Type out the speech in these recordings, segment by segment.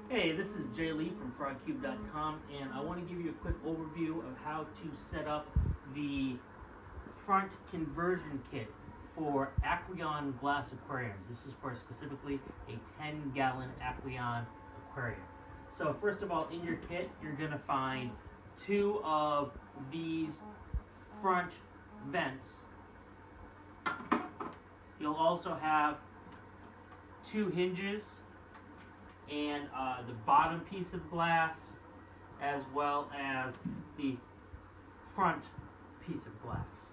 Hey, this is Jay Lee from FrogCube.com, and I want to give you a quick overview of how to set up the front conversion kit for Aqueon glass aquariums. This is for specifically a 10-gallon Aqueon aquarium. So first of all, in your kit, you're going to find two of these front vents. You'll also have two hinges and the bottom piece of glass, as well as the front piece of glass.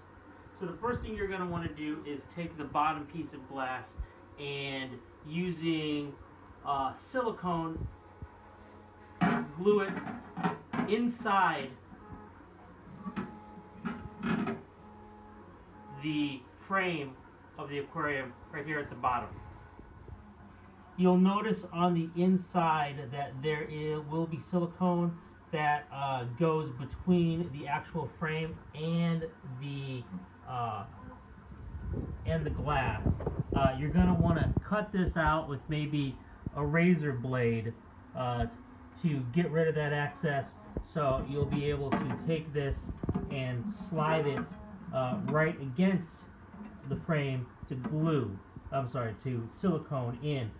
So the first thing you're going to want to do is take the bottom piece of glass and using silicone, glue it inside the frame of the aquarium right here at the bottom. You'll notice on the inside that there will be silicone that goes between the actual frame and the glass. You're going to want to cut this out with maybe a razor blade to get rid of that excess, so you'll be able to take this and slide it right against the frame to silicone in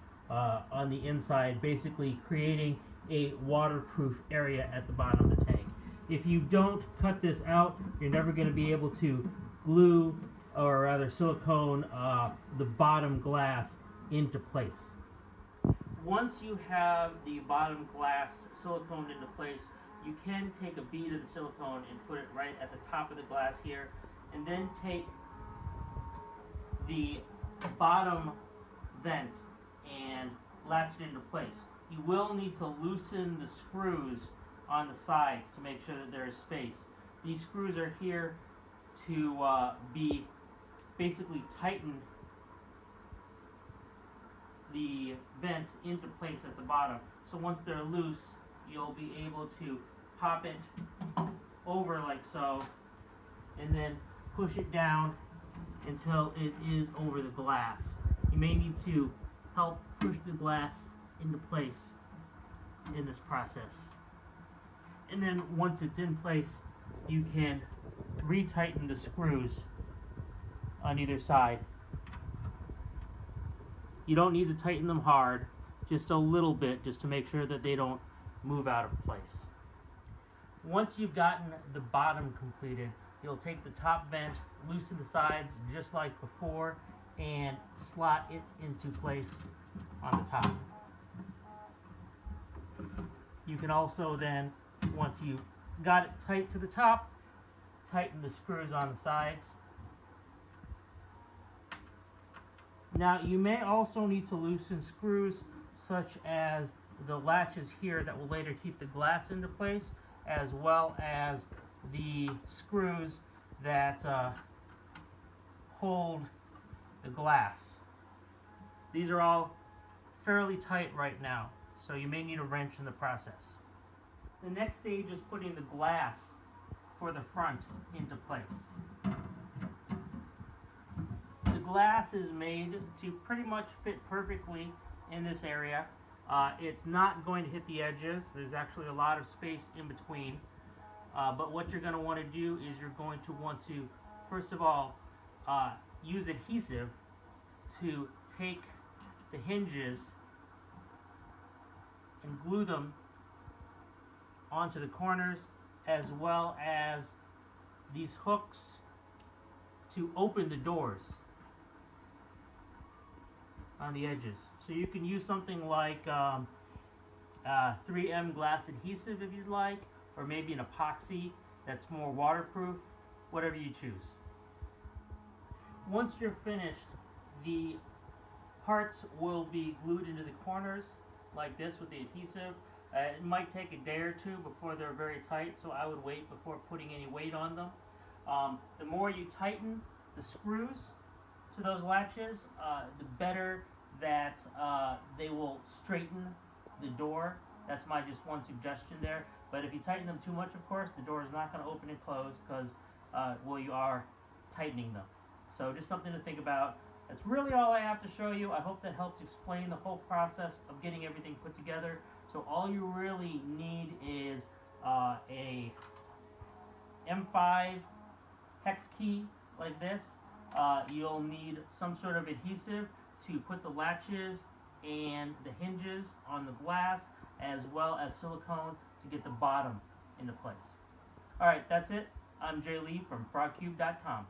on the inside, basically creating a waterproof area at the bottom of the tank. If you don't cut this out, you're never going to be able to glue, or rather silicone, the bottom glass into place. Once you have the bottom glass siliconed into place, you can take a bead of the silicone and put it right at the top of the glass here, and then take the bottom vents and latch it into place. You will need to loosen the screws on the sides to make sure that there is space. These screws are here to be basically tighten the vents into place at the bottom. So once they're loose, you'll be able to pop it over like so, and then push it down until it is over the glass. You may need to help push the glass into place in this process. And then once it's in place, you can retighten the screws on either side. You don't need to tighten them hard, just a little bit, just to make sure that they don't move out of place. Once you've gotten the bottom completed, you'll take the top vent, loosen the sides just like before, and slot it into place on the top. You can also then, once you got it tight to the top, tighten the screws on the sides. Now you may also need to loosen screws such as the latches here that will later keep the glass into place, as well as the screws that hold the glass. These are all fairly tight right now, so you may need a wrench in the process. The next stage is putting the glass for the front into place. The glass is made to pretty much fit perfectly in this area. It's not going to hit the edges. There's actually a lot of space in between. But what you're going to want to do is you're going to want to, first of all, use adhesive to take the hinges and glue them onto the corners, as well as these hooks to open the doors on the edges. So you can use something like 3M glass adhesive if you'd like, or maybe an epoxy that's more waterproof, whatever you choose. Once you're finished, the parts will be glued into the corners like this with the adhesive. It might take a day or two before they're very tight, so I would wait before putting any weight on them. The more you tighten the screws to those latches, the better that they will straighten the door. That's my just one suggestion there. But if you tighten them too much, of course, the door is not going to open and close because, well, you are tightening them. So just something to think about. That's really all I have to show you. I hope that helps explain the whole process of getting everything put together So all you really need is a M5 hex key like this. You'll need some sort of adhesive to put the latches and the hinges on the glass, as well as silicone to get the bottom into place. Alright, that's it. I'm Jay Lee from frogcube.com.